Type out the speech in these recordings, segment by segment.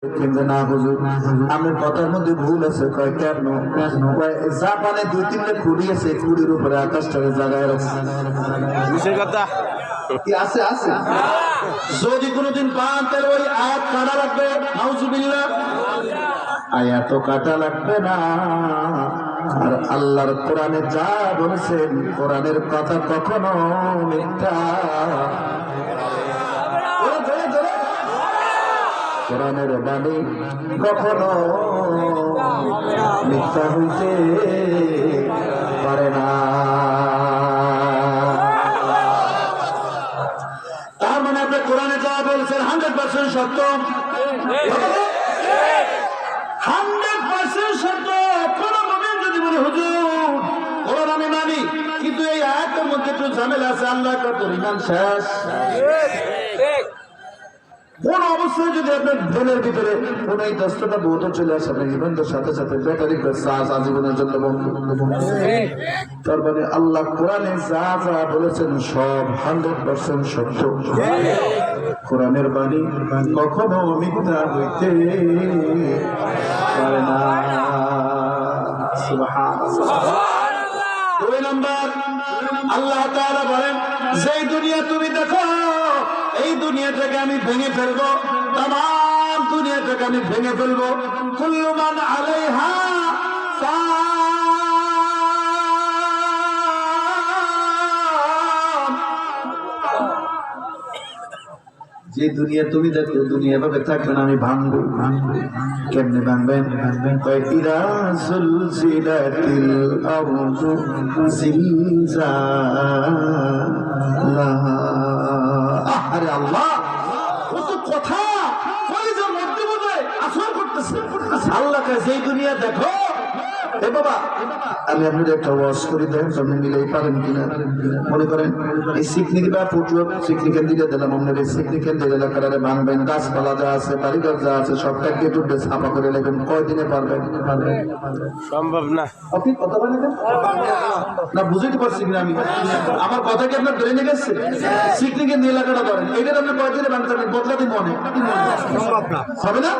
কিন্তু না হুজুর, আমার কথার মধ্যে ভুল আছে। কয় কেন? জাপানে 2-3টা খুঁড়ি আছে, খুঁড়ির উপরে আকাশটাকে জাগায় রাখছে। কি আছে? আছে। যদি কোনোদিন পান তাহলে ওই আয়াত কাটা লাগবে। নাউজুবিল্লাহ। আয়াত তো কাটা লাগবে না। আর আল্লাহর কোরআনে যা বলেছেন, কোরআনের কথা কখনো মিথ্যা, কোরআনের বাণী কখনো মিথ্যা হইতে পারে না। তার মানে আপনি কোরআনে যা বলছেন 100% সত্য, 100% সত্য। কোন মুমিন যদি বলে হুজুর কোরআন আমি মানি, কিন্তু এই আয়াতের মধ্যে একটু ঝামেলা আছে, আল্লাহ কত ইমান শেষ। কোন অবস্থায় যদি আপনার ব্রেনের ভিতরে কোন এই 10টা বোধ চলে আসে, আপনার ইমানদের সাথে সাথে ব্যাটারি চার্জ আজীবনের জন্য বন্ধ। তার মানে আল্লাহ কোরআনে যা যা বলেছেন সব 100% সত্য। কোরআনের বাণী কখনো মিথ্যা হইতে পারে না। সুবহানাল্লাহ। 2 নম্বর, আল্লাহ তাআলা বলেন, যেই দুনিয়া তুমি দেখো, এই দুনিয়াটাকে আমি ভেঙে ফেলবো, তামাম দুনিয়াটাকে আমি ভেঙে ফেলবো। কুল্লু মান আলাইহা ফান। যে দুনিয়া তুমি দেখো, দুনিয়া ভাবে থাকবে না, আমি ভাঙবো। কেমনে ভাঙবেন? ইদা সুলসিলাতিল আরদু জিলজালাহা। আরে আল্লাহ, কত কথা কলিজার মধ্যে বোধে আসর করতেছে। আল্লাহ কাছে এই দুনিয়া দেখো। এ বাবা, আমি আপনাদের একটা ওয়াজ করি, দেন আপনি মিলেই পারেন কিনা। মনে করেন এই সিকনিক বা পটুয়া সিকনিকের দিকে দিলাম, আপনার এই সিকনিকের দিকে এলাকার ভাঙবেন, গাছপালা যা আছে, বাড়িঘর যা আছে, সবটা কেটে উঠে ছাপা করে লেখেন। কয়দিনে পারবেন? সম্ভব না। আপনি কথা বলেন না, বুঝতে পারছি কিনা আমি? আমার কথা কি আপনার ব্রেনে গেছে? সিকনিকের নিয়ে এলাকাটা ধরেন, এইটা আপনি কয়দিনে ভাঙতে পারবেন? বদলাতে মনে সম্ভব না, হবে না,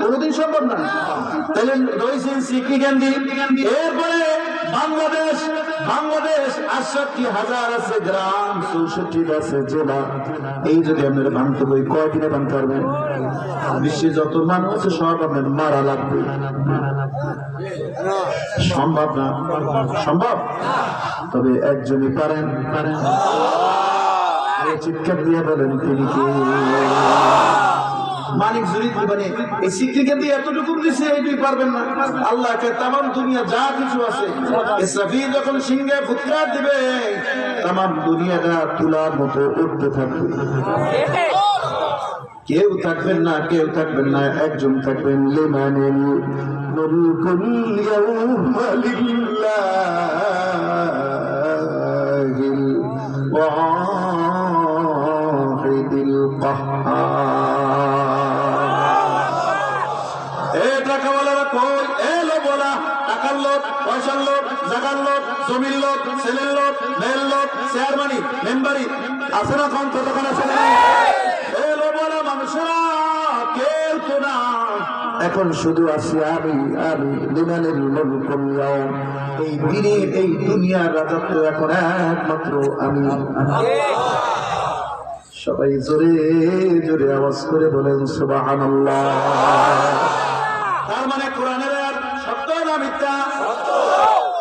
কোনোদিন সম্ভব না। তাহলে রয়েছেন সিকনিকের দিন। এরপরে বাংলাদেশ 68,000 আছে গ্রাম, 64 আছে জেলা। এই যদি আপনারা ভাঙতে বই কয়দিনে ভাঙতে পারবেন? বিশ্বে যত মানুষ আছে সব আপনার মারা লাগবে। সম্ভব না, সম্ভব। তবে একজনই পারেন। চিৎকার দিয়ে বলেন তিনি কে? মানিক জুরি দিবানে এই সিকরিকে দিয়ে এতটুকু দিছে, এইটুই পারবেন না। আল্লাহকে তামাম দুনিয়া যা কিছু আছে, ইসরাফিল যখন সিংহে ফুৎকার দিবে, তামাম দুনিয়াটা তুলার মতো উঠতে থাকবে। কেউ থাকবেন না, কেউ থাকবেন না, একজন থাকবেন। লিমানিল মুলকুল ইয়াউমা লিল্লাহিল ওয়াহিদিল কাহ্হার। পয়সার লোক, জায়গার লোক, জমির লোক, ছেলের লোক, মেয়ের লোক, চেয়ারম্যানি, মেম্বারি আছে না? কতক্ষণ আছে না? মানুষেরা কেউ তো না, এখন শুধু আছি আমি। লিমানিল মুলকুল ইয়াউম, এই দিনের, এই দুনিয়ার রাজত্ব এখন একমাত্র আমি। সবাই জোরে জোরে আওয়াজ করে বলেন সুবহানাল্লাহ। তার মানে কোরআনের সত্য না মিথ্যা?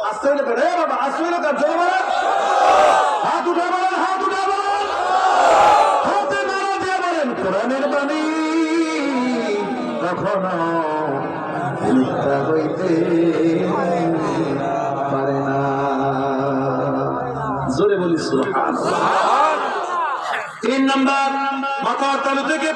আসলে রে বাবা, আসলে কাজ জোরে হাত উঠে বলেন, হাত উঠে বলেন, হাতে নাড়া দিয়ে বলেন, কোরআনের বাণী কখনো মিথ্যা হইতে পারে না। জোরে বলি সুবহানাল্লাহ। 3 নম্বর, মাথার তালু থেকে